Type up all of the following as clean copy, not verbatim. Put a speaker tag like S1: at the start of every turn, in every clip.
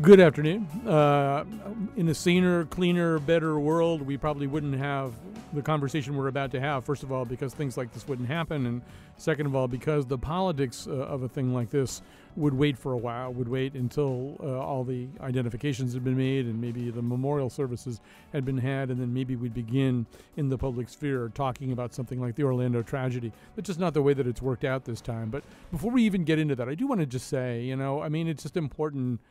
S1: Good afternoon. In a saner, cleaner, better world, we probably wouldn't have the conversation we're about to have. First of all, because things like this wouldn't happen. And second of all, because the politics of a thing like this would wait for a while, would wait until all the identifications had been made and maybe the memorial services had been had. And then maybe we'd begin in the public sphere talking about something like the Orlando tragedy. That's just not the way that it's worked out this time. But before we even get into that, I do want to just say, it's just important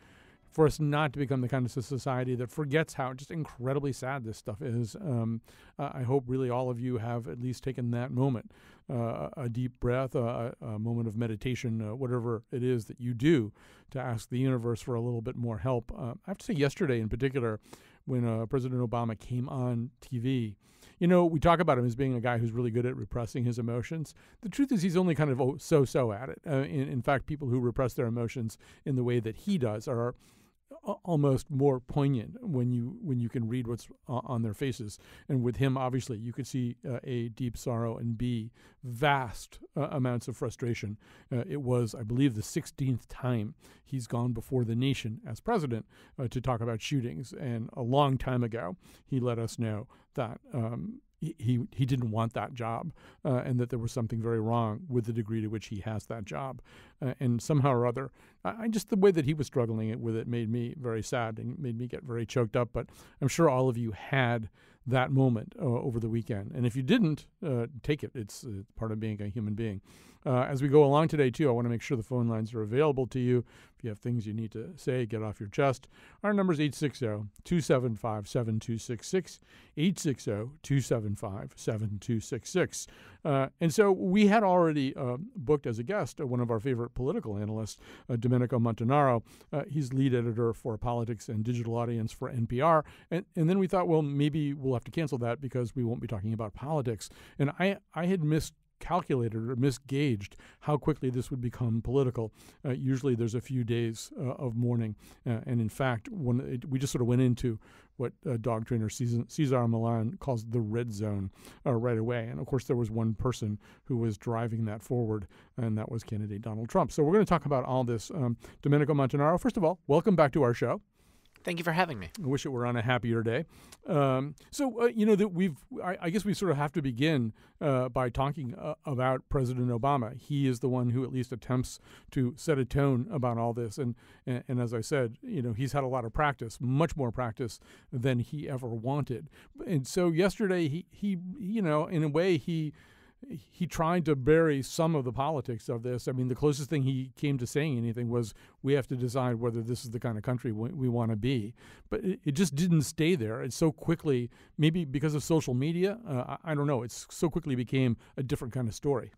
S1: for us not to become the kind of society that forgets how just incredibly sad this stuff is. I hope really all of you have at least taken that moment, a deep breath, a moment of meditation, whatever it is that you do to ask the universe for a little bit more help. I have to say yesterday in particular, when President Obama came on TV, we talk about him as being a guy who's really good at repressing his emotions. The truth is he's only kind of so-so at it. In fact, people who repress their emotions in the way that he does are almost more poignant when you can read what's on their faces. And with him, obviously, you could see A, deep sorrow, and B, vast amounts of frustration. It was, I believe, the 16th time he's gone before the nation as president to talk about shootings. And a long time ago, he let us know that he didn't want that job and that there was something very wrong with the degree to which he has that job. And somehow or other, just the way that he was struggling with it made me very sad and made me get very choked up. But I'm sure all of you had that moment over the weekend. And if you didn't, take it. It's part of being a human being. As we go along today, too, I want to make sure the phone lines are available to you. If you have things you need to say, get off your chest. Our number is 860-275-7266, 860-275-7266. And so we had already booked as a guest one of our favorite political analysts, Domenico Montanaro. He's lead editor for Politics and Digital Audience for NPR. And then we thought, well, maybe we'll have to cancel that because we won't be talking about politics. And I had miscalculated or misgauged how quickly this would become political. Usually there's a few days of mourning. And in fact, we just sort of went into what dog trainer Cesar Millan calls the red zone right away. And of course, there was one person who was driving that forward, and that was candidate Donald Trump. So we're going to talk about all this. Domenico Montanaro, first of all, welcome back to our show.
S2: Thank you for having me.
S1: I wish it were on a happier day. I guess we sort of have to begin by talking about President Obama. He is the one who at least attempts to set a tone about all this. And as I said, he's had a lot of practice, much more practice than he ever wanted. And so yesterday, he in a way, he tried to bury some of the politics of this. I mean, the closest thing he came to saying anything was, we have to decide whether this is the kind of country we want to be. But it just didn't stay there. It so quickly, maybe because of social media, I don't know, it so quickly became a different kind of story.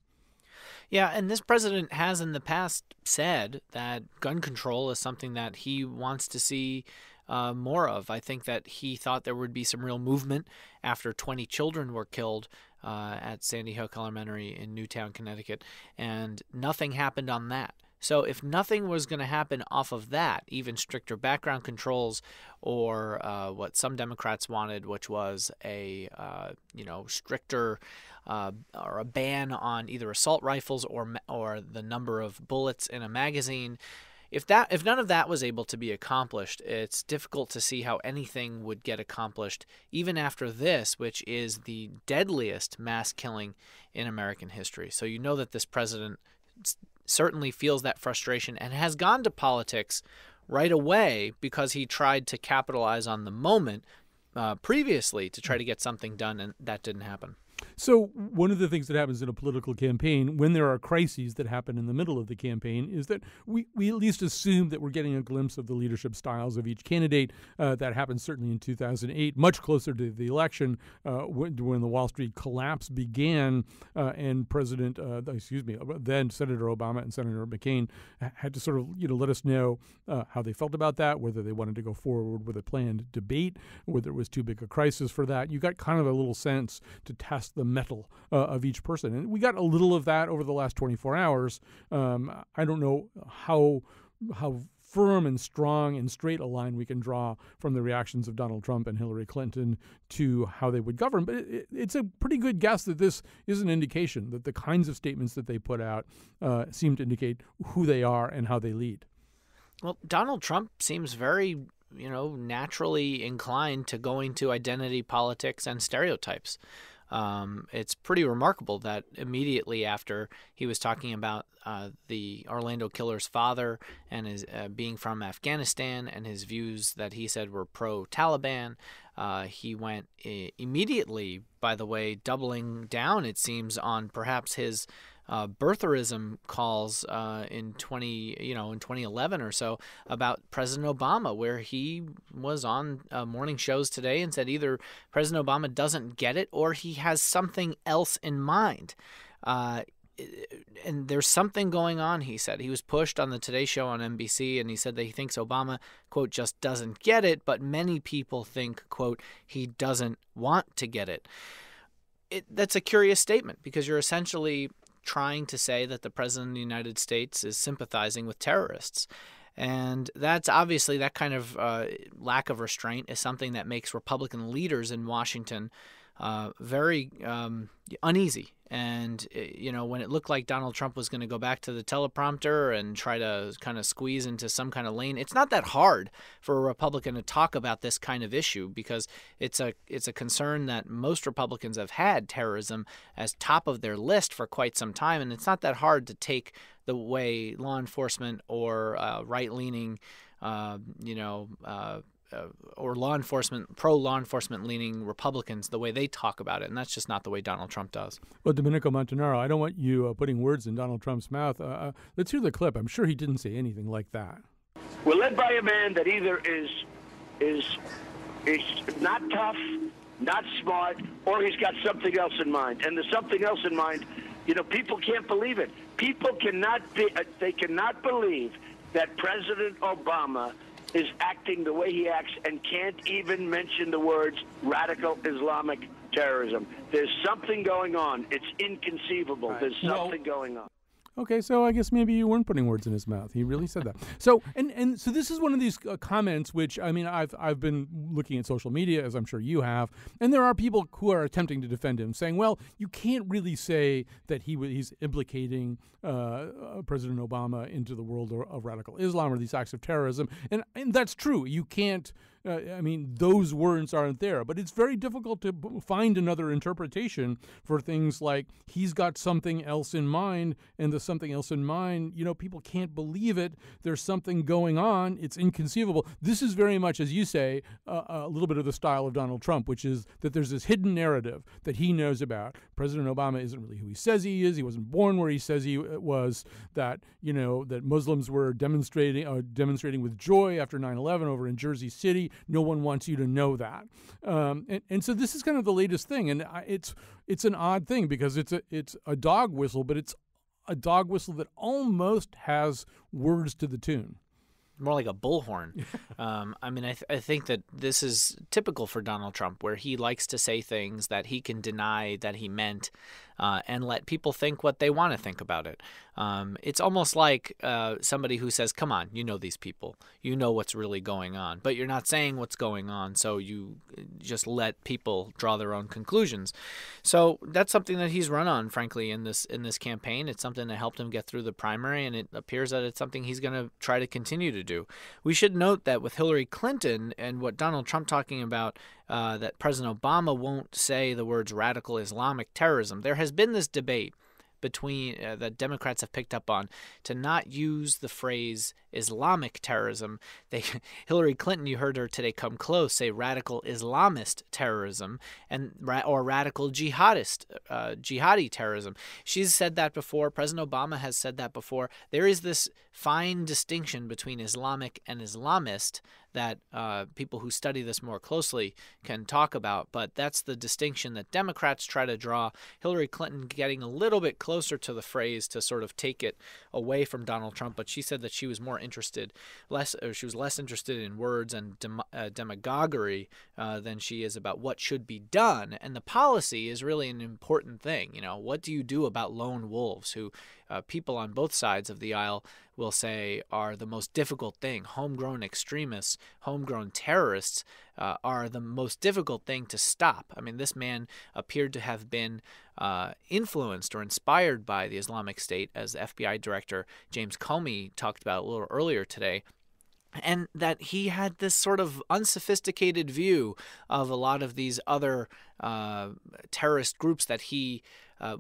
S2: Yeah, and this president has in the past said that gun control is something that he wants to see more of. I think that he thought there would be some real movement after 20 children were killed at Sandy Hook Elementary in Newtown, Connecticut, and nothing happened on that. So if nothing was going to happen off of that, even stricter background controls or what some Democrats wanted, which was a stricter or a ban on either assault rifles or the number of bullets in a magazine, if none of that was able to be accomplished, it's difficult to see how anything would get accomplished even after this, which is the deadliest mass killing in American history. So you know that this president certainly feels that frustration and has gone to politics right away because he tried to capitalize on the moment previously to try to get something done, and that didn't happen.
S1: So one of the things that happens in a political campaign when there are crises that happen in the middle of the campaign is that we at least assume that we're getting a glimpse of the leadership styles of each candidate. That happened certainly in 2008, much closer to the election when the Wall Street collapse began and then Senator Obama and Senator McCain had to sort of let us know how they felt about that, whether they wanted to go forward with a planned debate, whether it was too big a crisis for that. You got kind of a little sense to test the mettle of each person. And we got a little of that over the last 24 hours. I don't know how firm and strong and straight a line we can draw from the reactions of Donald Trump and Hillary Clinton to how they would govern. But it's a pretty good guess that this is an indication that the kinds of statements that they put out seem to indicate who they are and how they lead.
S2: Well, Donald Trump seems very, naturally inclined to going to identity politics and stereotypes. It's pretty remarkable that immediately after he was talking about the Orlando killer's father and his being from Afghanistan and his views that he said were pro-Taliban, he went immediately, by the way, doubling down, it seems, on perhaps his birtherism calls in 2011 or so about President Obama, where he was on morning shows today and said either President Obama doesn't get it or he has something else in mind. And there's something going on, he said. He was pushed on the Today Show on NBC, and he said that he thinks Obama, quote, just doesn't get it, but many people think, quote, he doesn't want to get it. That's a curious statement because you're essentially trying to say that the President of the United States is sympathizing with terrorists. And that's obviously that kind of lack of restraint is something that makes Republican leaders in Washington very uneasy. And, when it looked like Donald Trump was going to go back to the teleprompter and try to kind of squeeze into some kind of lane, it's not that hard for a Republican to talk about this kind of issue because it's a concern that most Republicans have had terrorism as top of their list for quite some time. And it's not that hard to take the way law enforcement or right-leaning, or pro-law enforcement leaning Republicans, the way they talk about it. And that's just not the way Donald Trump does.
S1: Well, Domenico Montanaro, I don't want you putting words in Donald Trump's mouth. Let's hear the clip. I'm sure he didn't say anything like that.
S3: We're led by a man that either is not tough, not smart, or he's got something else in mind. And the something else in mind, people can't believe it. People cannot believe that President Obama is acting the way he acts and can't even mention the words radical Islamic terrorism. There's something going on. It's inconceivable. Right. There's something going on.
S1: Okay, so I guess maybe you weren't putting words in his mouth. He really said that. So and so this is one of these comments which, I mean, I've been looking at social media, as I'm sure you have, and there are people who are attempting to defend him, saying, well, you can't really say that he's implicating President Obama into the world of radical Islam or these acts of terrorism. And that's true. You can't. Those words aren't there, but it's very difficult to find another interpretation for things like he's got something else in mind, and the something else in mind, people can't believe it. There's something going on. It's inconceivable. This is very much, as you say, a little bit of the style of Donald Trump, which is that there's this hidden narrative that he knows about. President Obama isn't really who he says he is. He wasn't born where he says he was, that Muslims were demonstrating with joy after 9/11 over in Jersey City. No one wants you to know that, and so this is kind of the latest thing, and it's an odd thing because it's a dog whistle, but it's a dog whistle that almost has words to the tune.
S2: More like a bullhorn. I think that this is typical for Donald Trump, where he likes to say things that he can deny that he meant and let people think what they want to think about it. It's almost like somebody who says, come on, you know these people. You know what's really going on. But you're not saying what's going on, so you just let people draw their own conclusions. So that's something that he's run on, frankly, in this campaign. It's something that helped him get through the primary, and it appears that it's something he's going to try to continue to do. We should note that with Hillary Clinton and what Donald Trump talking about, that President Obama won't say the words radical Islamic terrorism. There has been this debate between that Democrats have picked up on to not use the phrase Islamic terrorism. Hillary Clinton, you heard her today come close, say radical Islamist terrorism or radical jihadi terrorism. She's said that before. President Obama has said that before. There is this fine distinction between Islamic and Islamist that people who study this more closely can talk about, but that's the distinction that Democrats try to draw. Hillary Clinton getting a little bit closer to the phrase to sort of take it away from Donald Trump, but she said that she was less interested in words and demagoguery than she is about what should be done. And the policy is really an important thing. What do you do about lone wolves who people on both sides of the aisle will say are the most difficult thing? Homegrown extremists, homegrown terrorists are the most difficult thing to stop. I mean, this man appeared to have been influenced or inspired by the Islamic State, as FBI Director James Comey talked about a little earlier today. and that he had this sort of unsophisticated view of a lot of these other terrorist groups that he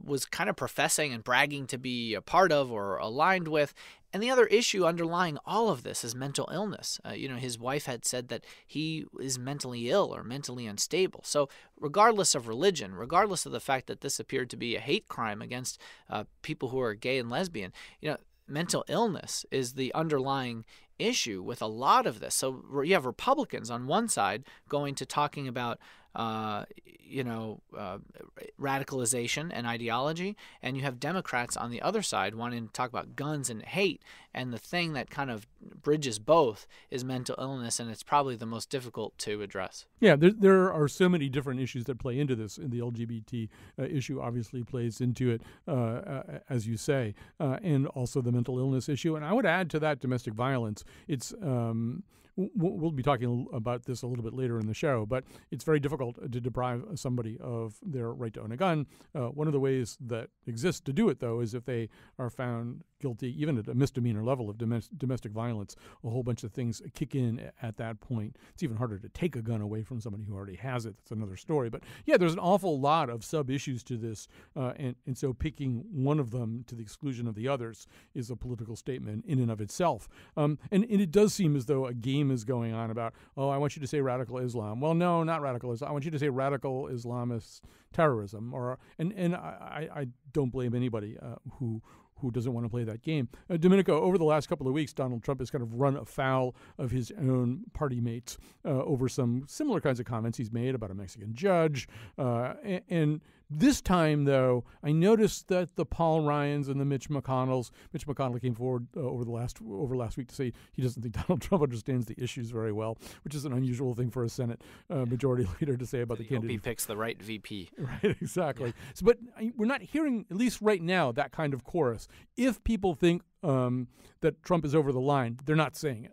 S2: was kind of professing and bragging to be a part of or aligned with. And the other issue underlying all of this is mental illness. His wife had said that he is mentally ill or mentally unstable. So regardless of religion, regardless of the fact that this appeared to be a hate crime against people who are gay and lesbian, mental illness is the underlying issue with a lot of this. So you have Republicans on one side going to talking about radicalization and ideology, and you have Democrats on the other side wanting to talk about guns and hate, and the thing that kind of bridges both is mental illness, and it's probably the most difficult to address.
S1: Yeah, there are so many different issues that play into this, and the LGBT issue obviously plays into it, as you say, and also the mental illness issue. And I would add to that domestic violence. It's we'll be talking about this a little bit later in the show, but it's very difficult to deprive somebody of their right to own a gun. One of the ways that exists to do it, though, is if they are found guilty, even at a misdemeanor level of domestic violence, a whole bunch of things kick in at that point. It's even harder to take a gun away from somebody who already has it. That's another story. But yeah, there's an awful lot of sub-issues to this, and so picking one of them to the exclusion of the others is a political statement in and of itself. And it does seem as though a game is going on about, I want you to say radical Islam. Well, no, not radical Islam. I want you to say radical Islamist terrorism. And I don't blame anybody who doesn't want to play that game. Domenico, over the last couple of weeks, Donald Trump has kind of run afoul of his own party mates over some similar kinds of comments he's made about a Mexican judge. And this time, though, I noticed that the Paul Ryans and the Mitch McConnell came forward over last week to say he doesn't think Donald Trump understands the issues very well, which is an unusual thing for a Senate majority leader to say about the candidate.
S2: He picks the right VP.
S1: Right, exactly. Yeah. But we're not hearing, at least right now, that kind of chorus. If people think that Trump is over the line, they're not saying it.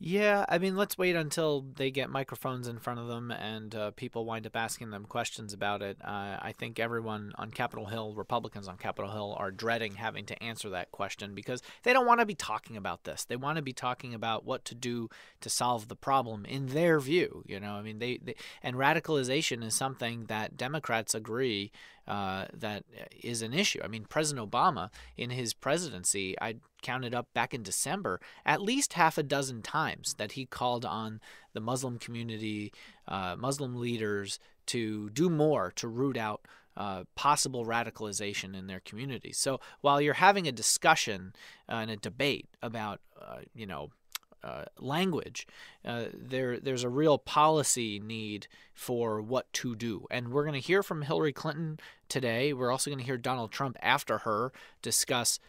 S2: Yeah, I mean, let's wait until they get microphones in front of them and people wind up asking them questions about it. I think everyone on Capitol Hill, Republicans on Capitol Hill, are dreading having to answer that question because they don't want to be talking about this. They want to be talking about what to do to solve the problem in their view. I mean, and radicalization is something that Democrats agree that is an issue. I mean, President Obama, in his presidency, I counted up back in December, at least half a dozen times that he called on the Muslim community, Muslim leaders to do more to root out possible radicalization in their communities. So while you're having a discussion and a debate about, language, there's a real policy need for what to do. And we're going to hear from Hillary Clinton today. We're also going to hear Donald Trump after her discuss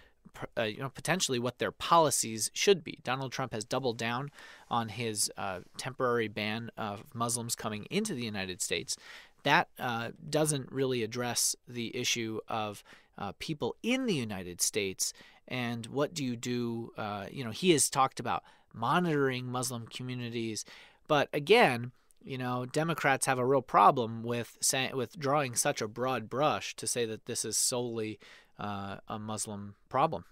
S2: potentially what their policies should be. Donald Trump has doubled down on his temporary ban of Muslims coming into the United States. That doesn't really address the issue of people in the United States and what do you do. He has talked about monitoring Muslim communities, but again, Democrats have a real problem with drawing such a broad brush to say that this is solely a Muslim problem.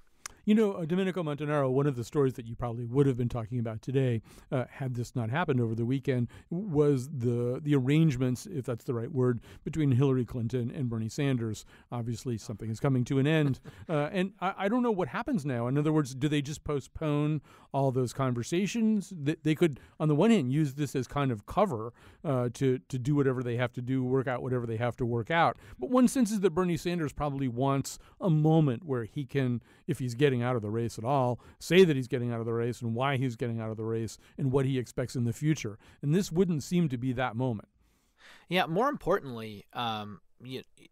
S1: Domenico Montanaro, one of the stories that you probably would have been talking about today, had this not happened over the weekend, was the arrangements, if that's the right word, between Hillary Clinton and Bernie Sanders. Obviously, something is coming to an end. And I don't know what happens now. In other words, do they just postpone all those conversations? They could, on the one hand, use this as kind of cover to do whatever they have to do, work out whatever they have to work out. But one senses that Bernie Sanders probably wants a moment where he can, if he's getting out of the race at all, say that he's getting out of the race and why he's getting out of the race and what he expects in the future. And this wouldn't seem to be that moment.
S2: Yeah, more importantly,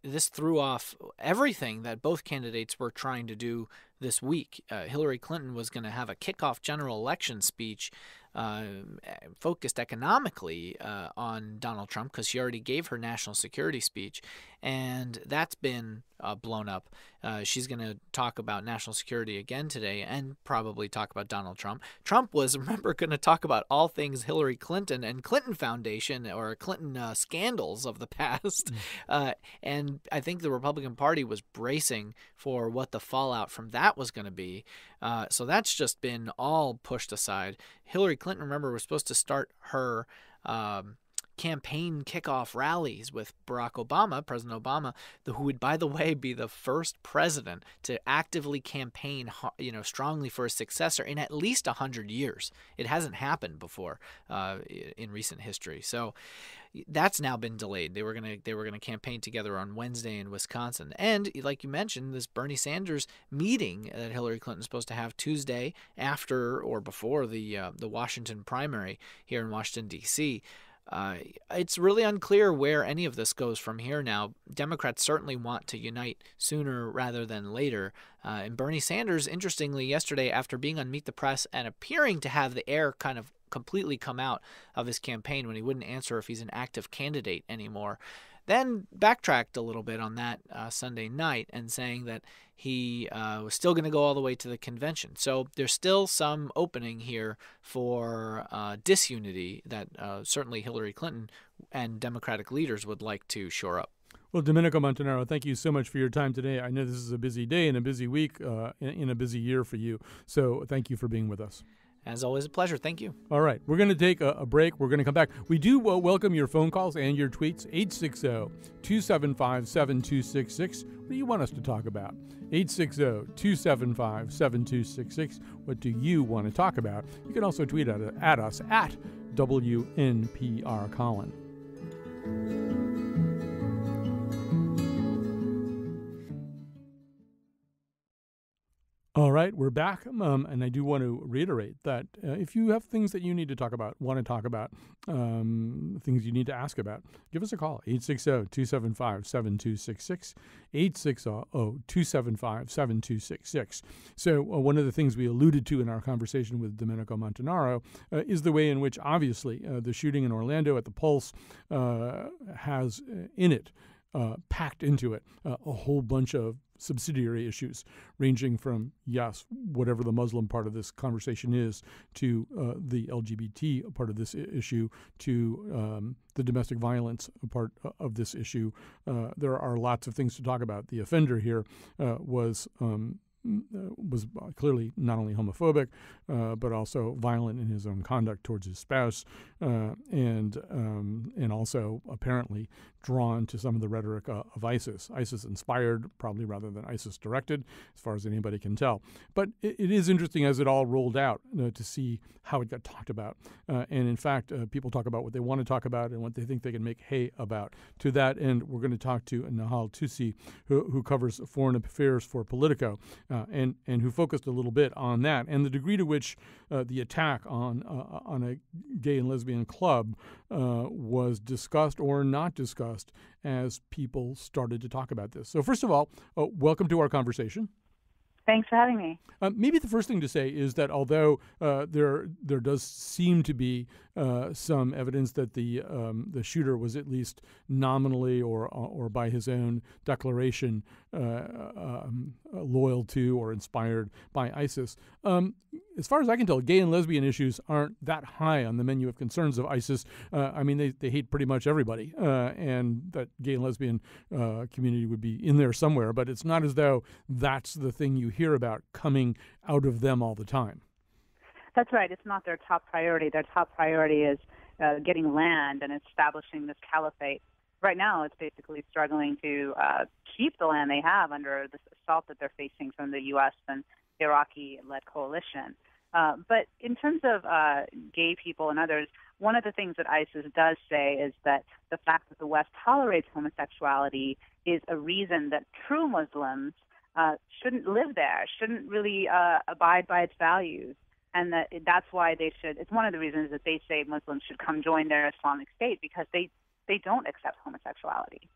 S2: this threw off everything that both candidates were trying to do this week. Hillary Clinton was going to have a kickoff general election speech focused economically on Donald Trump because she already gave her national security speech, and that's been blown up. She's going to talk about national security again today and probably talk about Donald Trump. Trump was, remember, going to talk about all things Hillary Clinton and Clinton Foundation or Clinton scandals of the past. And I think the Republican Party was bracing for what the fallout from that was going to be. So that's just been all pushed aside. Hillary Clinton, remember, was supposed to start her campaign kickoff rallies with Barack Obama, President Obama, who would, by the way, be the first president to actively campaign, strongly for a successor in at least 100 years. It hasn't happened before in recent history. So that's now been delayed. They were gonna campaign together on Wednesday in Wisconsin, and like you mentioned, this Bernie Sanders meeting that Hillary Clinton's supposed to have Tuesday after or before the Washington primary here in Washington D.C. It's really unclear where any of this goes from here now. Democrats certainly want to unite sooner rather than later. And Bernie Sanders, interestingly, yesterday, after being on Meet the Press and appearing to have the air kind of completely come out of his campaign when he wouldn't answer if he's an active candidate anymore, then backtracked a little bit on that Sunday night and saying that he was still going to go all the way to the convention. So there's still some opening here for disunity that certainly Hillary Clinton and Democratic leaders would like to shore up.
S1: Well, Domenico Montanaro, thank you so much for your time today. I know this is a busy day and a busy week in a busy year for you. So thank you for being with us.
S2: As always, a pleasure. Thank you.
S1: All right. We're going to take a break. We're going to come back. We do welcome your phone calls and your tweets. 860-275-7266. What do you want us to talk about? 860-275-7266. What do you want to talk about? You can also tweet at us at WNPR Colin. All right, we're back, and I do want to reiterate that if you have things that you need to talk about, want to talk about, things you need to ask about, give us a call, 860-275-7266, 860-275-7266. So one of the things we alluded to in our conversation with Domenico Montanaro is the way in which, obviously, the shooting in Orlando at the Pulse has in it, packed into it, a whole bunch of subsidiary issues ranging from, yes, whatever the Muslim part of this conversation is, to the LGBT part of this issue, to the domestic violence part of this issue. There are lots of things to talk about. The offender here was clearly not only homophobic, but also violent in his own conduct towards his spouse, and also apparently drawn to some of the rhetoric of ISIS. ISIS inspired, probably rather than ISIS directed, as far as anybody can tell. But it is interesting as it all rolled out to see how it got talked about. And in fact, people talk about what they want to talk about and what they think they can make hay about. To that end, we're going to talk to Nahal Tusi, who covers foreign affairs for Politico, and who focused a little bit on that and the degree to which the attack on a gay and lesbian club was discussed or not discussed as people started to talk about this. So first of all, welcome to our conversation.
S4: Thanks for having me.
S1: Maybe the first thing to say is that although there does seem to be some evidence that the shooter was at least nominally or by his own declaration loyal to or inspired by ISIS, as far as I can tell, gay and lesbian issues aren't that high on the menu of concerns of ISIS. I mean, they hate pretty much everybody, and that gay and lesbian community would be in there somewhere, but it's not as though that's the thing you hear about coming out of them all the time.
S4: That's right. It's not their top priority. Their top priority is getting land and establishing this caliphate. Right now, it's basically struggling to keep the land they have under this assault that they're facing from the U.S. and Iraqi-led coalition. But in terms of gay people and others, one of the things that ISIS does say is that the fact that the West tolerates homosexuality is a reason that true Muslims shouldn't live there, shouldn't really abide by its values. And that's why they should. It's one of the reasons that they say Muslims should come join their Islamic State, because they don't accept homosexuality.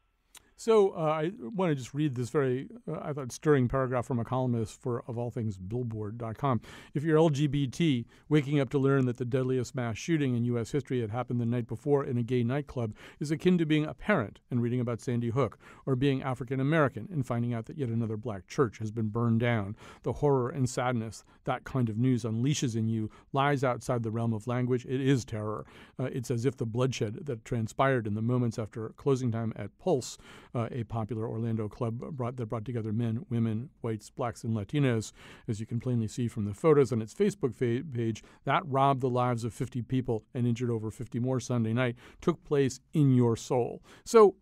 S1: So I want to just read this very, I thought, stirring paragraph from a columnist for, of all things, Billboard.com. If you're LGBT, waking up to learn that the deadliest mass shooting in U.S. history had happened the night before in a gay nightclub is akin to being a parent and reading about Sandy Hook, or being African American and finding out that yet another black church has been burned down. The horror and sadness that kind of news unleashes in you lies outside the realm of language. It is terror. It's as if the bloodshed that transpired in the moments after closing time at Pulse, a popular Orlando club that brought together men, women, whites, blacks, and Latinos, as you can plainly see from the photos on its Facebook page, that robbed the lives of 50 people and injured over 50 more Sunday night, took place in your soul. So,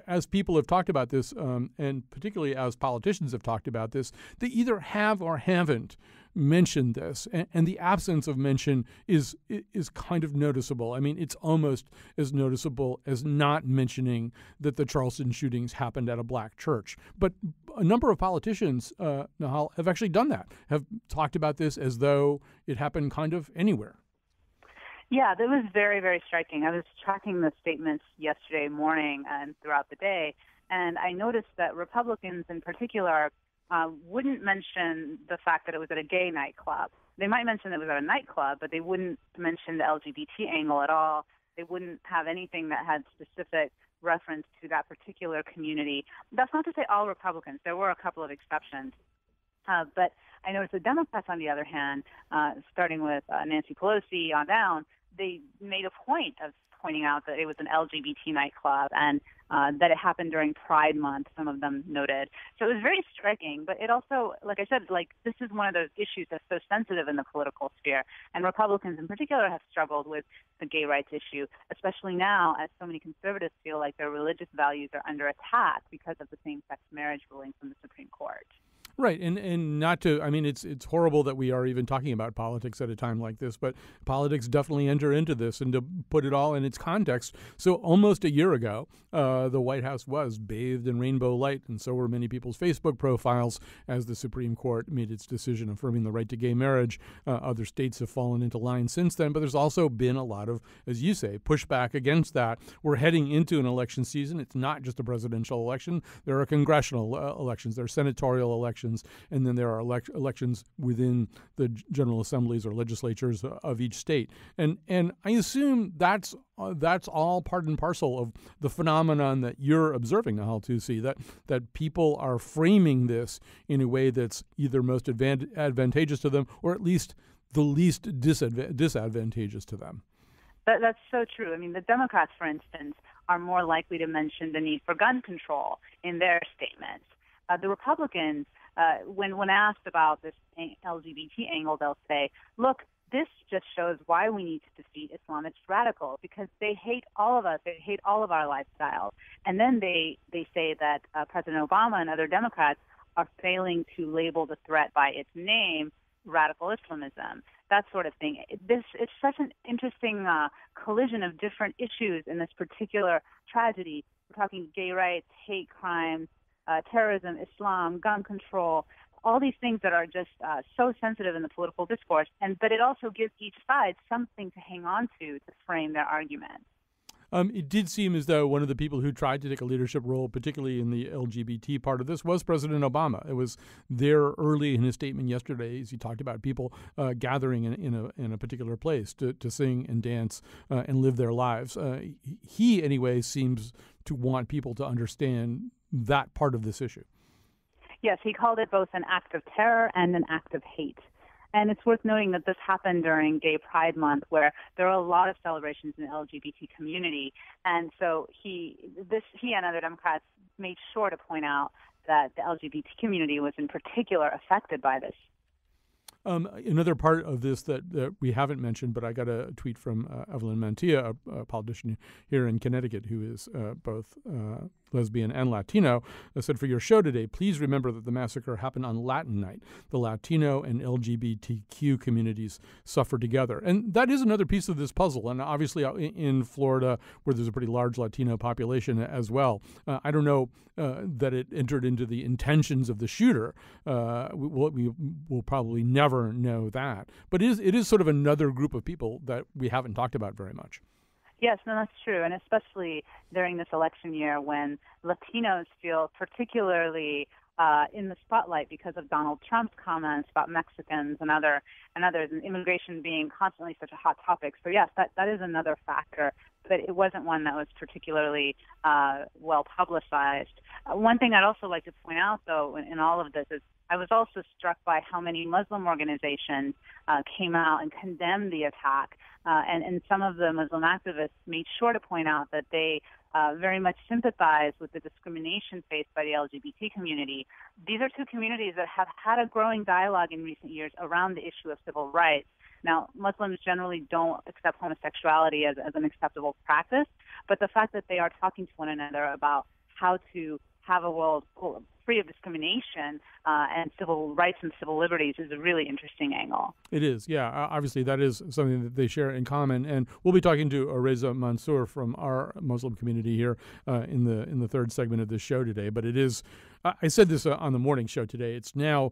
S1: as people have talked about this, and particularly as politicians have talked about this, they either have or haven't mentioned this, and the absence of mention is kind of noticeable. I mean, it's almost as noticeable as not mentioning that the Charleston shootings happened at a black church. But a number of politicians, Nahal, have actually done that, have talked about this as though it happened kind of anywhere.
S4: Yeah, that was very, very striking. I was tracking the statements yesterday morning and throughout the day, and I noticed that Republicans in particular wouldn't mention the fact that it was at a gay nightclub. They might mention that it was at a nightclub, but they wouldn't mention the LGBT angle at all. They wouldn't have anything that had specific reference to that particular community. That's not to say all Republicans. There were a couple of exceptions. But I noticed the Democrats, on the other hand, starting with Nancy Pelosi on down, they made a point of pointing out that it was an LGBT nightclub and that it happened during Pride Month, some of them noted. So it was very striking, but it also, like I said, this is one of those issues that's so sensitive in the political sphere, and Republicans in particular have struggled with the gay rights issue, especially now as so many conservatives feel like their religious values are under attack because of the same-sex marriage ruling from the Supreme Court.
S1: Right, and not to, I mean, it's horrible that we are even talking about politics at a time like this, but politics definitely enter into this, and to put it all in its context. So almost a year ago, the White House was bathed in rainbow light, and so were many people's Facebook profiles as the Supreme Court made its decision affirming the right to gay marriage. Other states have fallen into line since then, but there's also been a lot of, as you say, pushback against that. We're heading into an election season. It's not just a presidential election. There are congressional elections. There are senatorial elections. And then there are elections within the general assemblies or legislatures of each state. And I assume that's all part and parcel of the phenomenon that you're observing, Nahal Tusi, that people are framing this in a way that's either most advantageous to them or at least the least disadvantageous to them.
S4: That's so true. I mean, the Democrats, for instance, are more likely to mention the need for gun control in their statements. The Republicans, when asked about this LGBT angle, they'll say, look, this just shows why we need to defeat Islamist radicals, because they hate all of us. They hate all of our lifestyles. And then they say that President Obama and other Democrats are failing to label the threat by its name, radical Islamism, that sort of thing. It's such an interesting collision of different issues in this particular tragedy. We're talking gay rights, hate crimes, terrorism, Islam, gun control, all these things that are just so sensitive in the political discourse. But it also gives each side something to hang on to frame their argument.
S1: It did seem as though one of the people who tried to take a leadership role, particularly in the LGBT part of this, was President Obama. It was there early in his statement yesterday as he talked about people gathering in a particular place to sing and dance and live their lives. He, anyway, seems to want people to understand that part of this issue.
S4: Yes, he called it both an act of terror and an act of hate. And it's worth noting that this happened during Gay Pride Month, where there are a lot of celebrations in the LGBT community. And so he and other Democrats made sure to point out that the LGBT community was in particular affected by this.
S1: Another part of this that we haven't mentioned, but I got a tweet from Evelyn Mantilla, a politician here in Connecticut who is both lesbian and Latino, said, for your show today, please remember that the massacre happened on Latin night. The Latino and LGBTQ communities suffer together. And that is another piece of this puzzle. And obviously in Florida, where there's a pretty large Latino population as well, I don't know that it entered into the intentions of the shooter. We will probably never know that. But it is sort of another group of people that we haven't talked about very much.
S4: Yes, no, that's true, and especially during this election year when Latinos feel particularly in the spotlight because of Donald Trump's comments about Mexicans and others, and immigration being constantly such a hot topic. So yes, that is another factor, but it wasn't one that was particularly well publicized. One thing I'd also like to point out, though, in all of this is I was also struck by how many Muslim organizations came out and condemned the attack, and some of the Muslim activists made sure to point out that they very much sympathize with the discrimination faced by the LGBT community. These are two communities that have had a growing dialogue in recent years around the issue of civil rights. Now, Muslims generally don't accept homosexuality as an acceptable practice, but the fact that they are talking to one another about how to have a world free of discrimination and civil rights and civil liberties is a really interesting angle.
S1: It is, yeah. Obviously, that is something that they share in common. And we'll be talking to Reza Mansour from our Muslim community here in the third segment of this show today. But it is, I said this on the morning show today, it's now,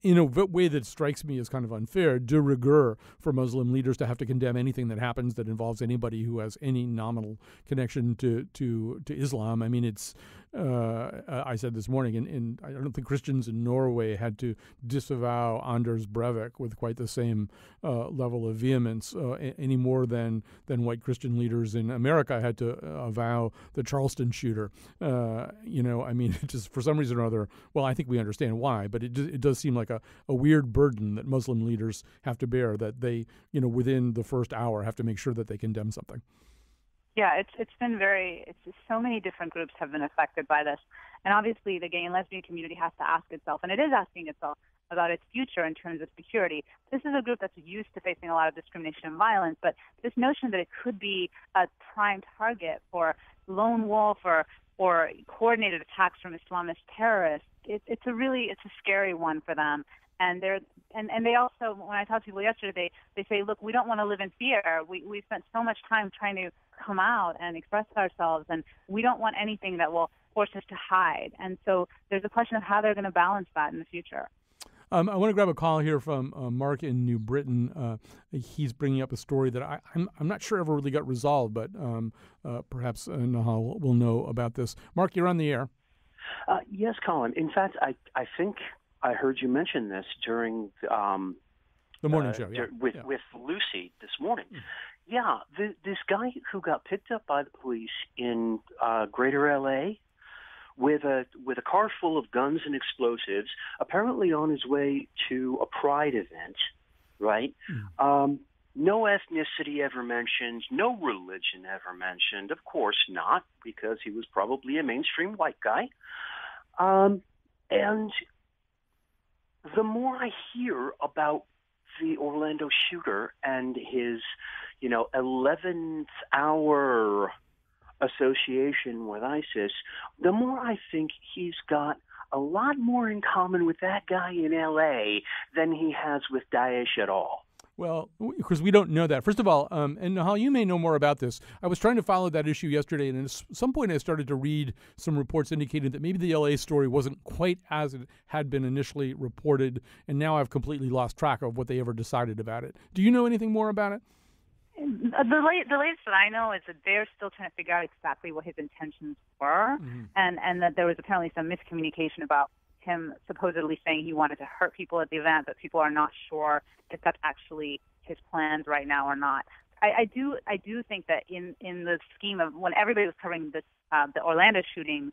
S1: in a way that strikes me as kind of unfair, de rigueur for Muslim leaders to have to condemn anything that happens that involves anybody who has any nominal connection to Islam. I mean, it's, I said this morning, and I don't think Christians in Norway had to disavow Anders Breivik with quite the same level of vehemence any more than white Christian leaders in America had to avow the Charleston shooter. I mean, it just for some reason or other, well, I think we understand why, but it does seem like a weird burden that Muslim leaders have to bear, that they, within the first hour have to make sure that they condemn something.
S4: Yeah, it's been so many different groups have been affected by this. And obviously the gay and lesbian community has to ask itself, and it is asking itself, about its future in terms of security. This is a group that's used to facing a lot of discrimination and violence, but this notion that it could be a prime target for lone wolf or coordinated attacks from Islamist terrorists, it's a scary one for them. And they also, when I talked to people yesterday, they say, look, we don't want to live in fear. We spent so much time trying to come out and express ourselves, and we don't want anything that will force us to hide. And so there's a question of how they're going to balance that in the future.
S1: I want to grab a call here from Mark in New Britain. He's bringing up a story that I'm not sure ever really got resolved, but perhaps Nahal will know about this. Mark, you're on the air.
S5: Yes, Colin. In fact, I think I heard you mention this during
S1: the morning show,
S5: with Lucy this morning. Yeah, this guy who got picked up by the police in Greater L.A. with a car full of guns and explosives, apparently on his way to a pride event, right? No ethnicity ever mentioned, no religion ever mentioned. Of course not, because he was probably a mainstream white guy. And the more I hear about the Orlando shooter and his, 11th hour association with ISIS, the more I think he's got a lot more in common with that guy in L.A. than he has with Daesh at all.
S1: Well, because we don't know that. First of all, and Nahal, you may know more about this. I was trying to follow that issue yesterday, and at some point I started to read some reports indicating that maybe the L.A. story wasn't quite as it had been initially reported, and now I've completely lost track of what they ever decided about it. Do you know anything more about it?
S4: The latest that I know is that they're still trying to figure out exactly what his intentions were, and that there was apparently some miscommunication about him supposedly saying he wanted to hurt people at the event, but people are not sure if that's actually his plans right now or not. I do think that in the scheme of when everybody was covering this the Orlando shootings,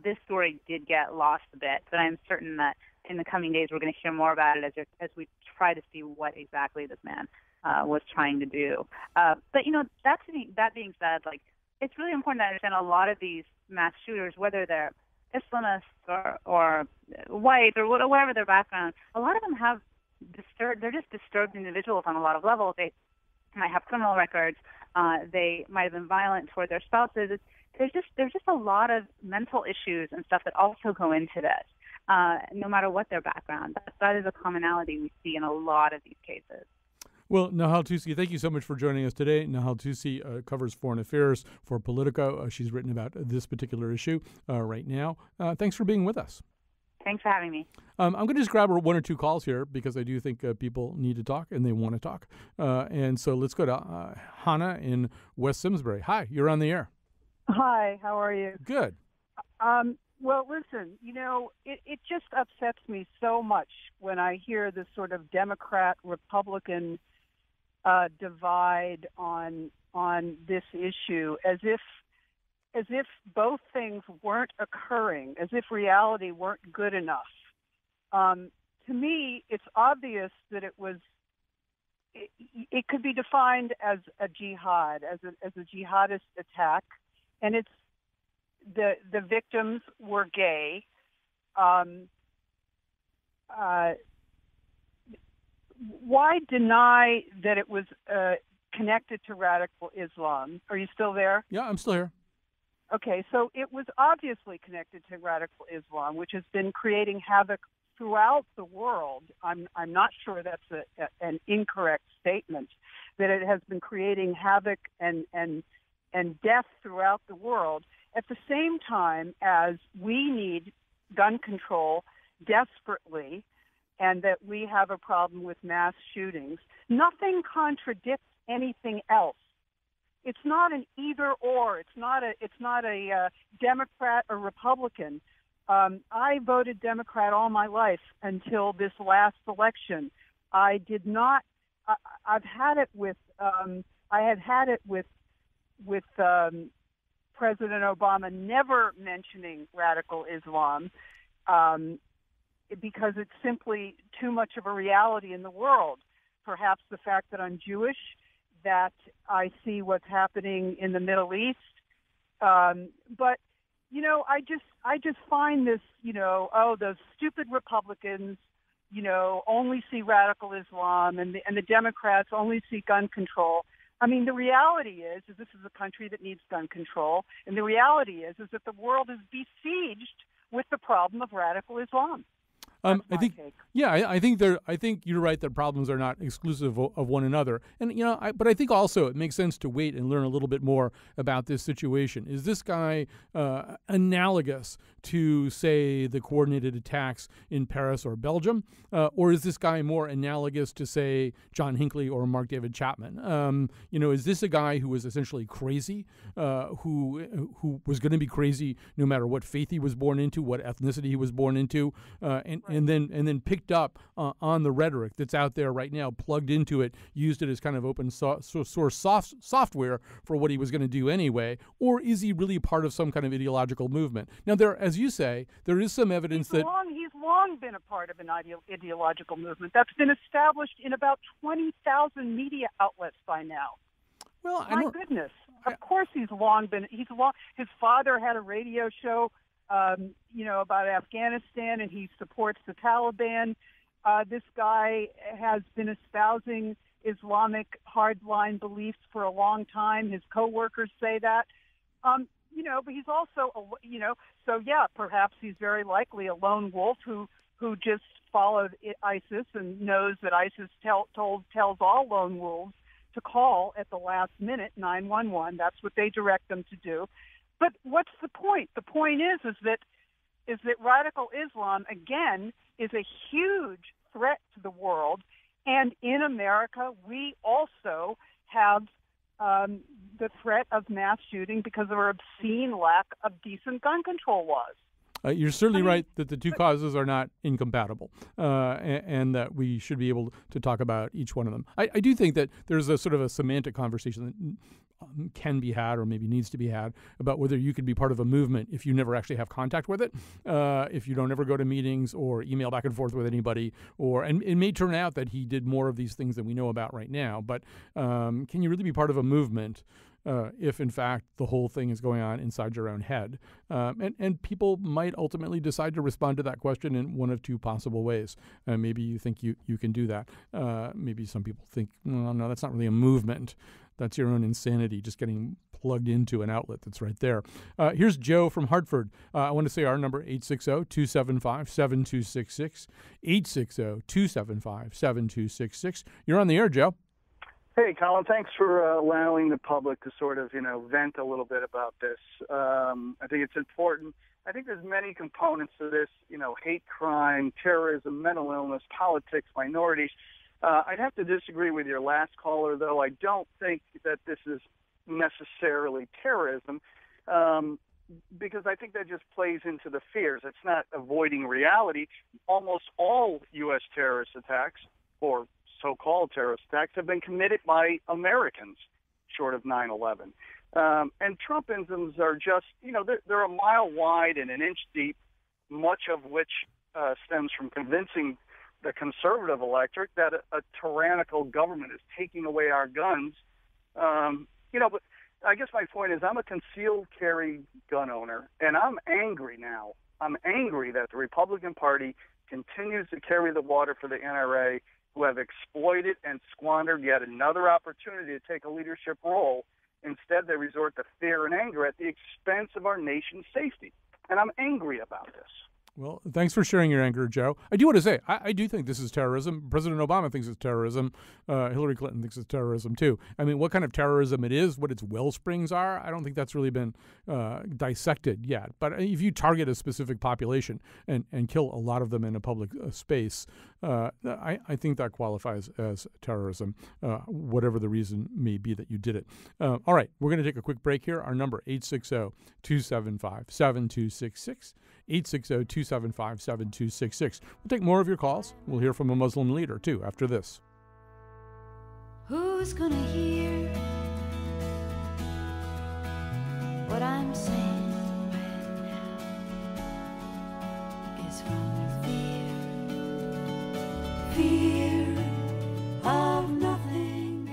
S4: this story did get lost a bit, but I'm certain that in the coming days we're going to hear more about it as we try to see what exactly this man was trying to do. But that being said, like, it's really important to understand a lot of these mass shooters, whether they're Islamists or white or whatever their background, a lot of them have they're just disturbed individuals on a lot of levels. They might have criminal records. They might have been violent toward their spouses. There's just a lot of mental issues and stuff that also go into this, no matter what their background. That is a commonality we see in a lot of these cases.
S1: Well, Nahal Tusi, thank you so much for joining us today. Nahal Tusi covers foreign affairs for Politico. She's written about this particular issue right now. Thanks for being with us.
S4: Thanks for having me.
S1: I'm going to just grab one or two calls here because I do think people need to talk and they want to talk. And so let's go to Hannah in West Simsbury. Hi, you're on the air.
S6: Hi, how are you?
S1: Good.
S6: Well, listen, it just upsets me so much when I hear this sort of Democrat-Republican divide on this issue, as if both things weren't occurring, as if reality weren't good enough. To me, it's obvious that it could be defined as a jihad, as a jihadist attack, and it's the victims were gay. Why deny that it was connected to radical Islam? Are you still there?
S1: Yeah, I'm still here.
S6: Okay, so it was obviously connected to radical Islam, which has been creating havoc throughout the world. I'm not sure that's an incorrect statement, that it has been creating havoc and death throughout the world at the same time as we need gun control desperately, and that we have a problem with mass shootings. Nothing contradicts anything else. It's not an either or. It's not a Democrat or Republican. I voted Democrat all my life until this last election. I did not. I've had it with. I had had it with President Obama never mentioning radical Islam because it's simply too much of a reality in the world. Perhaps the fact that I'm Jewish, that I see what's happening in the Middle East. But, I just find this, those stupid Republicans, only see radical Islam and the Democrats only see gun control. I mean, the reality is this is a country that needs gun control. And the reality is that the world is besieged with the problem of radical Islam.
S1: I think you're right that problems are not exclusive of one another. And, but I think also it makes sense to wait and learn a little bit more about this situation. Is this guy analogous to, say, the coordinated attacks in Paris or Belgium? Or is this guy more analogous to, say, John Hinckley or Mark David Chapman? Is this a guy who was essentially crazy, who was going to be crazy no matter what faith he was born into, what ethnicity he was born into, and then picked up on the rhetoric that's out there right now, plugged into it, used it as kind of open source software for what he was going to do anyway? Or is he really part of some kind of ideological movement? Now, as you say, there is some evidence
S6: he's long been a part of an ideological movement that's been established in about 20,000 media outlets by now.
S1: Well,
S6: my goodness, of course he's long. His father had a radio show about Afghanistan, and he supports the Taliban. This guy has been espousing Islamic hardline beliefs for a long time. His coworkers say that. But he's also, perhaps he's very likely a lone wolf who just followed ISIS and knows that ISIS tells all lone wolves to call at the last minute 911. That's what they direct them to do. But what's the point? The point is that radical Islam, again, is a huge threat to the world. And in America, we also have the threat of mass shooting because of our obscene lack of decent gun control laws.
S1: You're certainly right that the two causes are not incompatible, and that we should be able to talk about each one of them. I do think that there's a sort of a semantic conversation that can be had, or maybe needs to be had, about whether you could be part of a movement if you never actually have contact with it, if you don't ever go to meetings or email back and forth with anybody, and it may turn out that he did more of these things than we know about right now. But can you really be part of a movement if, in fact, the whole thing is going on inside your own head? And people might ultimately decide to respond to that question in one of two possible ways. Maybe you think you can do that. Maybe some people think, no, that's not really a movement. That's your own insanity, just getting plugged into an outlet that's right there. Here's Joe from Hartford. I want to say our number, 860-275-7266, 860-275-7266. You're on the air, Joe.
S7: Hey, Colin, thanks for allowing the public to sort of, vent a little bit about this. I think it's important. I think there's many components to this, hate crime, terrorism, mental illness, politics, minorities. I'd have to disagree with your last caller, though. I don't think that this is necessarily terrorism, because I think that just plays into the fears. It's not avoiding reality. Almost all U.S. terrorist attacks, or so-called terrorist attacks, have been committed by Americans, short of 9/11. And Trumpisms are just, they're a mile wide and an inch deep, much of which stems from convincing the conservative electorate that a tyrannical government is taking away our guns. But I guess my point is I'm a concealed carry gun owner, and I'm angry now. I'm angry that the Republican Party continues to carry the water for the NRA, who have exploited and squandered yet another opportunity to take a leadership role. Instead, they resort to fear and anger at the expense of our nation's safety. And I'm angry about this.
S1: Well, thanks for sharing your anger, Joe. I do want to say, I do think this is terrorism. President Obama thinks it's terrorism. Hillary Clinton thinks it's terrorism, too. I mean, what kind of terrorism it is, what its well springs are, I don't think that's really been dissected yet. But if you target a specific population and kill a lot of them in a public space, I think that qualifies as terrorism, whatever the reason may be that you did it. All right, we're going to take a quick break here. Our number, 860-275-7266. 860-275-7266. We'll take more of your calls. We'll hear from a Muslim leader, too, after this.
S8: Who's gonna hear what I'm saying right now is from fear of nothingness.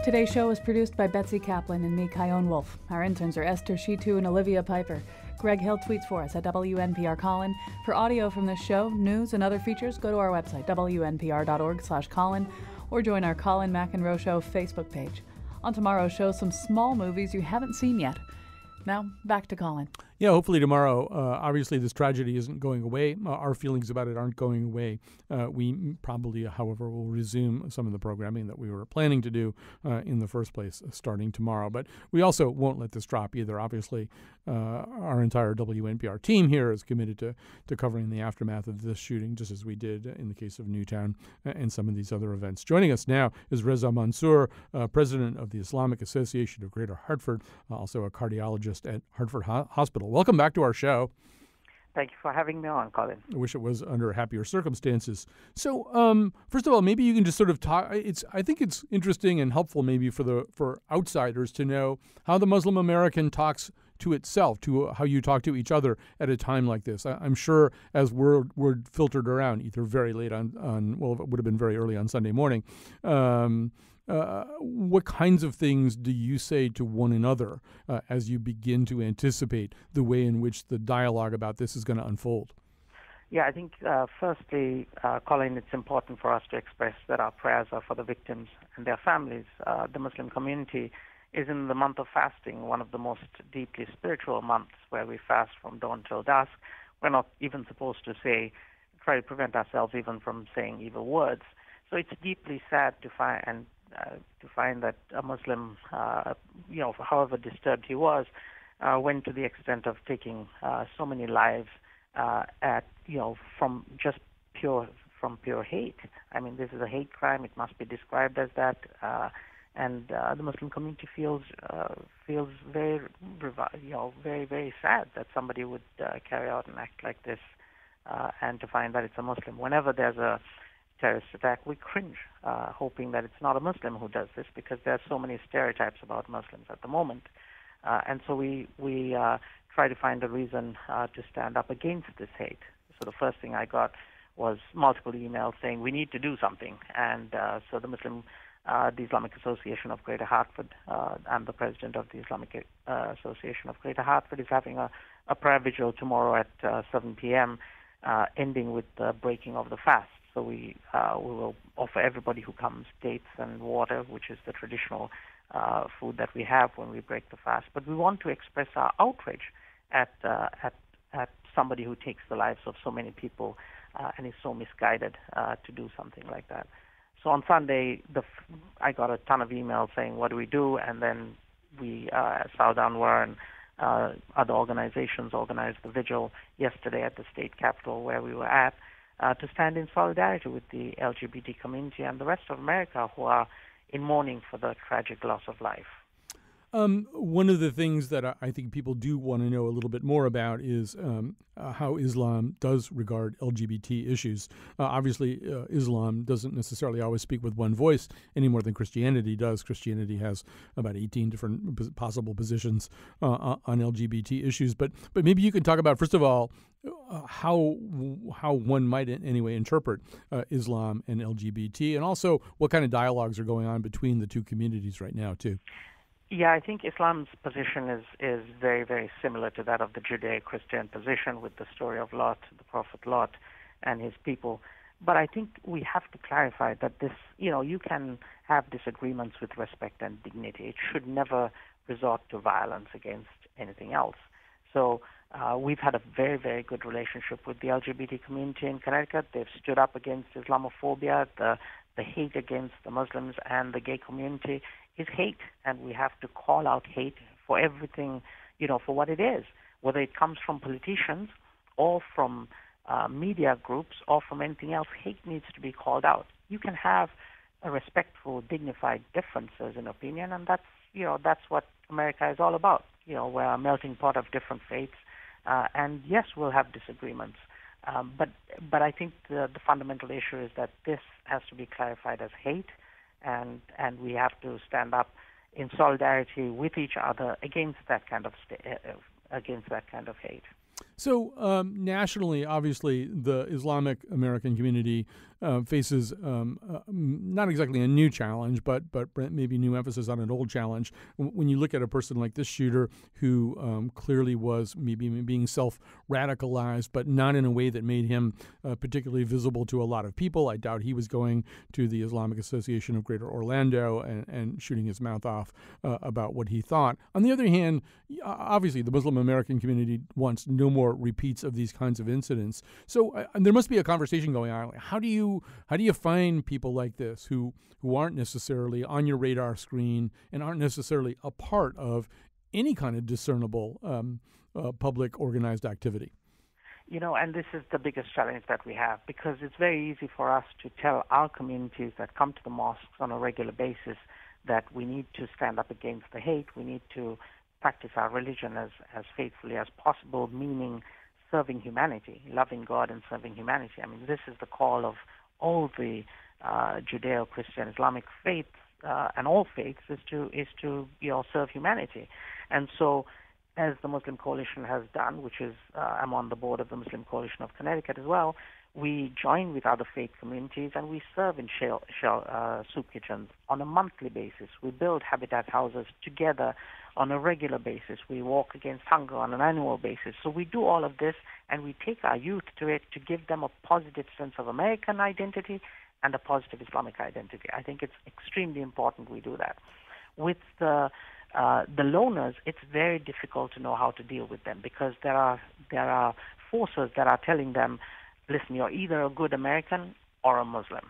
S9: Today's show was produced by Betsy Kaplan and me, Kyone Wolf. Our interns are Esther Shitu and Olivia Piper. Greg Hill tweets for us at WNPR Colin. For audio from this show, news, and other features, go to our website, WNPR.org/Colin, or join our Colin McEnroe Show Facebook page. On tomorrow's show, some small movies you haven't seen yet. Now, back to Colin.
S1: Yeah, hopefully tomorrow. Obviously, this tragedy isn't going away. Our feelings about it aren't going away. We probably, however, will resume some of the programming that we were planning to do in the first place starting tomorrow. But we also won't let this drop either. Obviously, our entire WNPR team here is committed to covering the aftermath of this shooting, just as we did in the case of Newtown and some of these other events. Joining us now is Reza Mansour, president of the Islamic Association of Greater Hartford, also a cardiologist at Hartford Hospital. Welcome back to our show.
S10: Thank you for having me on, Colin.
S1: I wish it was under happier circumstances. So, first of all, maybe you can just sort of talk. I think it's interesting and helpful, maybe for outsiders to know how the Muslim American talks to itself, to how you talk to each other at a time like this. I'm sure as word filtered around, either very late on it would have been very early on Sunday morning. What kinds of things do you say to one another as you begin to anticipate the way in which the dialogue about this is going to unfold?
S10: Yeah, I think firstly, Colin, it's important for us to express that our prayers are for the victims and their families. The Muslim community is in the month of fasting, one of the most deeply spiritual months where we fast from dawn till dusk. We're not even supposed to try to prevent ourselves even from saying evil words. So it's deeply sad to find that a Muslim, however disturbed he was, went to the extent of taking so many lives from pure hate. I mean, this is a hate crime. It must be described as that, and the Muslim community feels very, very, very sad that somebody would carry out an act like this, and to find that it's a Muslim. Whenever there's a terrorist attack, we cringe, hoping that it's not a Muslim who does this, because there are so many stereotypes about Muslims at the moment. And so we try to find a reason to stand up against this hate. So the first thing I got was multiple emails saying we need to do something. And so the Islamic Association of Greater Hartford, I'm the president of the Islamic Association of Greater Hartford, is having a prayer vigil tomorrow at 7 p.m., ending with the breaking of the fast. So we will offer everybody who comes dates and water, which is the traditional food that we have when we break the fast. But we want to express our outrage at at somebody who takes the lives of so many people and is so misguided to do something like that. So on Sunday, I got a ton of emails saying, what do we do? And then we, South Anwar and other organizations organized the vigil yesterday at the state capitol where we were at to stand in solidarity with the LGBT community and the rest of America who are in mourning for the tragic loss of life.
S1: One of the things that I think people do want to know a little bit more about is how Islam does regard LGBT issues. Obviously, Islam doesn't necessarily always speak with one voice any more than Christianity does. Christianity has about 18 different possible positions on LGBT issues. But maybe you can talk about, first of all, how one might anyway interpret Islam and LGBT, and also what kind of dialogues are going on between the two communities right now, too.
S10: Yeah, I think Islam's position is very, very similar to that of the Judeo-Christian position with the story of Lot, the Prophet Lot, and his people. But I think we have to clarify that this, you can have disagreements with respect and dignity. It should never resort to violence against anything else. So we've had a very, very good relationship with the LGBT community in Connecticut. They've stood up against Islamophobia, the hate against the Muslims and the gay community is hate, and we have to call out hate for everything, for what it is, whether it comes from politicians or from media groups or from anything else. Hate needs to be called out. You can have a respectful, dignified differences in opinion, and that's what America is all about. We're a melting pot of different faiths, and yes, we'll have disagreements. But I think the fundamental issue is that this has to be clarified as hate, and we have to stand up in solidarity with each other against that kind of hate.
S1: So nationally, obviously, the Islamic American community faces not exactly a new challenge, but maybe new emphasis on an old challenge. When you look at a person like this shooter who clearly was maybe being self-radicalized, but not in a way that made him particularly visible to a lot of people. I doubt he was going to the Islamic Association of Greater Orlando and shooting his mouth off about what he thought. On the other hand, obviously, the Muslim American community wants no more repeats of these kinds of incidents. So there must be a conversation going on. How do you find people like this who aren't necessarily on your radar screen and aren't necessarily a part of any kind of discernible public organized activity?
S10: And this is the biggest challenge that we have, because it's very easy for us to tell our communities that come to the mosques on a regular basis that we need to stand up against the hate, we need to practice our religion as faithfully as possible, meaning serving humanity, loving God and serving humanity. I mean, this is the call of all the Judeo-Christian Islamic faiths and all faiths is to serve humanity. And so, as the Muslim Coalition has done, which is I'm on the board of the Muslim Coalition of Connecticut as well, we join with other faith communities and we serve in soup kitchens on a monthly basis. We build habitat houses together on a regular basis. We walk against hunger on an annual basis. So we do all of this, and we take our youth to it to give them a positive sense of American identity and a positive Islamic identity. I think it's extremely important we do that. With the loners, it's very difficult to know how to deal with them, because there are forces that are telling them, listen, you're either a good American or a Muslim.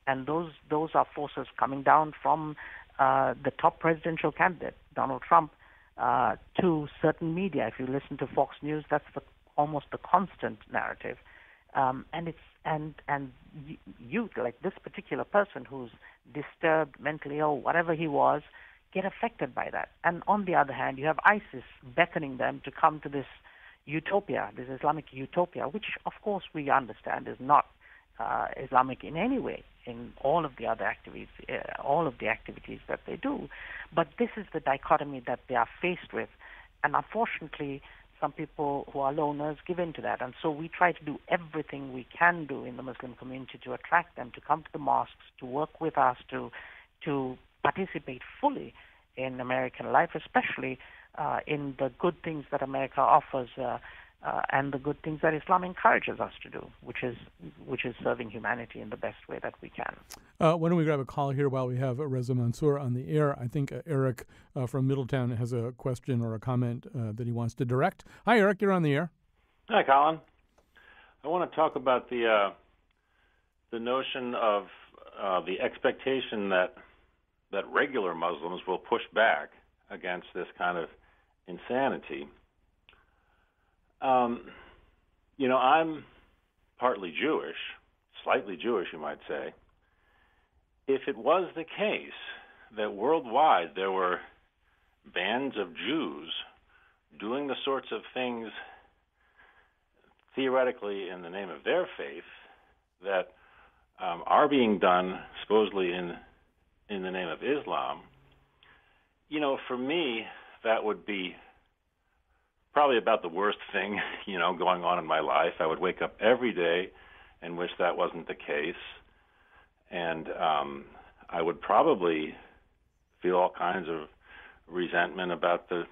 S10: And those are forces coming down from the top presidential candidate, Donald Trump, to certain media. If you listen to Fox News, that's almost the constant narrative. And youth, like this particular person who's disturbed, mentally ill, whatever he was, get affected by that. And on the other hand, you have ISIS beckoning them to come to this utopia, this Islamic utopia, which of course we understand is not Islamic in any way in all of the other activities, that they do. But this is the dichotomy that they are faced with. And unfortunately, some people who are loners give in to that. And so we try to do everything we can do in the Muslim community to attract them to come to the mosques, to work with us, to participate fully in American life, especially in the good things that America offers and the good things that Islam encourages us to do, which is serving humanity in the best way that we can.
S1: Why don't we grab a call here while we have Reza Mansour on the air? I think Eric from Middletown has a question or a comment that he wants to direct. Hi, Eric, you're on the air.
S11: Hi, Colin. I want to talk about the notion of the expectation that regular Muslims will push back against this kind of insanity. I'm partly Jewish, slightly Jewish, you might say. If it was the case that worldwide there were bands of Jews doing the sorts of things theoretically in the name of their faith that are being done supposedly in the name of Islam, for me, that would be probably about the worst thing, going on in my life. I would wake up every day and wish that wasn't the case. And I would probably feel all kinds of resentment about the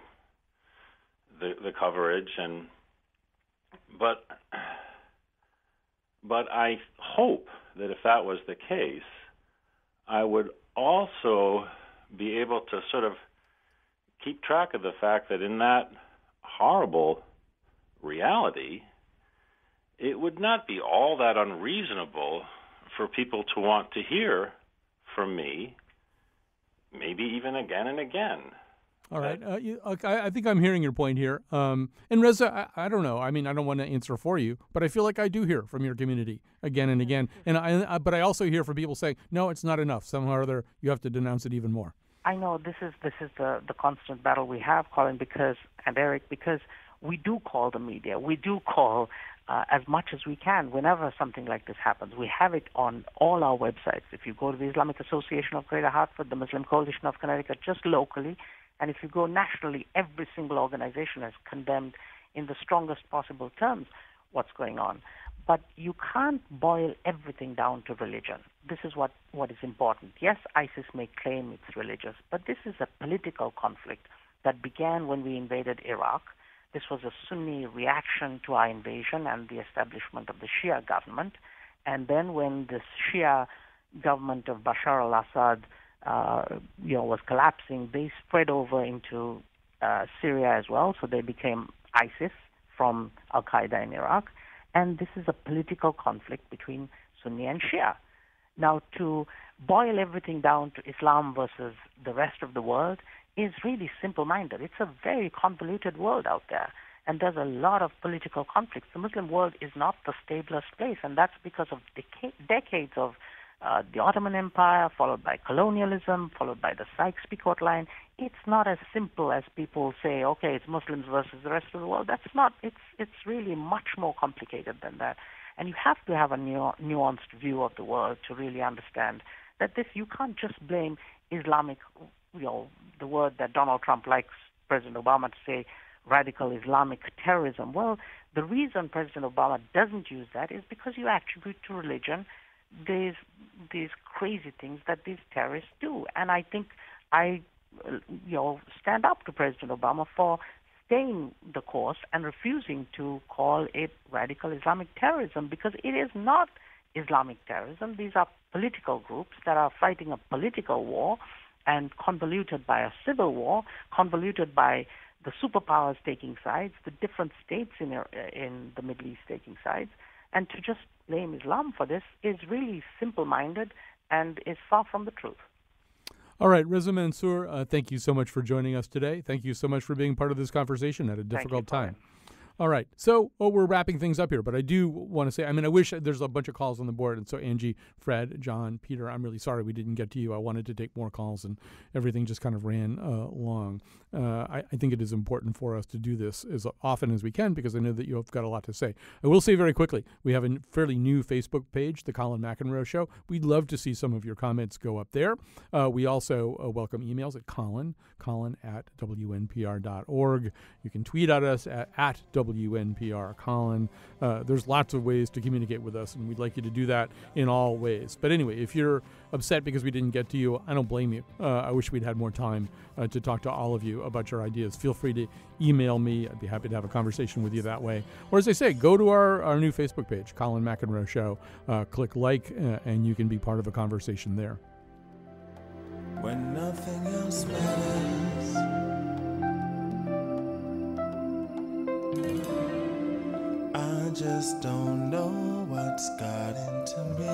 S11: coverage, but I hope that if that was the case, I would also be able to sort of keep track of the fact that in that horrible reality, it would not be all that unreasonable for people to want to hear from me, maybe even again and again.
S1: All right. I think I'm hearing your point here. And Reza, I don't know. I mean, I don't want to answer for you, but I feel like I do hear from your community again and again. And but I also hear from people saying, no, it's not enough. Somehow or other, you have to denounce it even more.
S10: I know this is the constant battle we have, Colin, and Eric, because we do call the media. We do call as much as we can whenever something like this happens. We have it on all our websites. If you go to the Islamic Association of Greater Hartford, the Muslim Coalition of Connecticut, just locally, and if you go nationally, every single organization has condemned in the strongest possible terms what's going on. But you can't boil everything down to religion. This is what is important. Yes, ISIS may claim it's religious, but this is a political conflict that began when we invaded Iraq. This was a Sunni reaction to our invasion and the establishment of the Shia government. And then when the Shia government of Bashar al-Assad was collapsing, they spread over into Syria as well. So they became ISIS from Al-Qaeda in Iraq. And this is a political conflict between Sunni and Shia. Now, to boil everything down to Islam versus the rest of the world is really simple-minded. It's a very convoluted world out there, and there's a lot of political conflicts. The Muslim world is not the stablest place, and that's because of decades of the Ottoman Empire, followed by colonialism, followed by the Sykes-Picot line. It's not as simple as people say, okay, it's Muslims versus the rest of the world. That's not. It's really much more complicated than that. And you have to have a nuanced view of the world to really understand that you can't just blame Islamic, the word that Donald Trump likes President Obama to say, radical Islamic terrorism. Well, the reason President Obama doesn't use that is because you attribute to religion these crazy things that these terrorists do. And I think I stand up to President Obama for staying the course and refusing to call it radical Islamic terrorism, because it is not Islamic terrorism. These are political groups that are fighting a political war and convoluted by a civil war, convoluted by the superpowers taking sides, the different states in the Middle East taking sides. And to just blame Islam for this is really simple-minded and is far from the truth.
S1: All right, Reza Mansour, thank you so much for joining us today. Thank you so much for being part of this conversation at a difficult time. All right. So we're wrapping things up here, but I do want to say, I wish there's a bunch of calls on the board. And so Angie, Fred, John, Peter, I'm really sorry we didn't get to you. I wanted to take more calls and everything just kind of ran long. I think it is important for us to do this as often as we can because I know that you have got a lot to say. I will say very quickly, we have a fairly new Facebook page, The Colin McEnroe Show. We'd love to see some of your comments go up there. We also welcome emails at Colin at WNPR.org. You can tweet at us at WNPR Colin. There's lots of ways to communicate with us, and we'd like you to do that in all ways. But anyway, if you're upset because we didn't get to you, I don't blame you. I wish we'd had more time to talk to all of you about your ideas. Feel free to email me. I'd be happy to have a conversation with you that way. Or as I say, go to our new Facebook page, Colin McEnroe Show. Click like, and you can be part of a conversation there.
S12: When nothing else matters, just don't know what's got into me.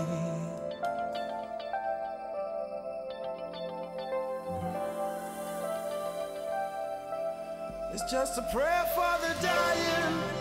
S12: It's just a prayer for the dying.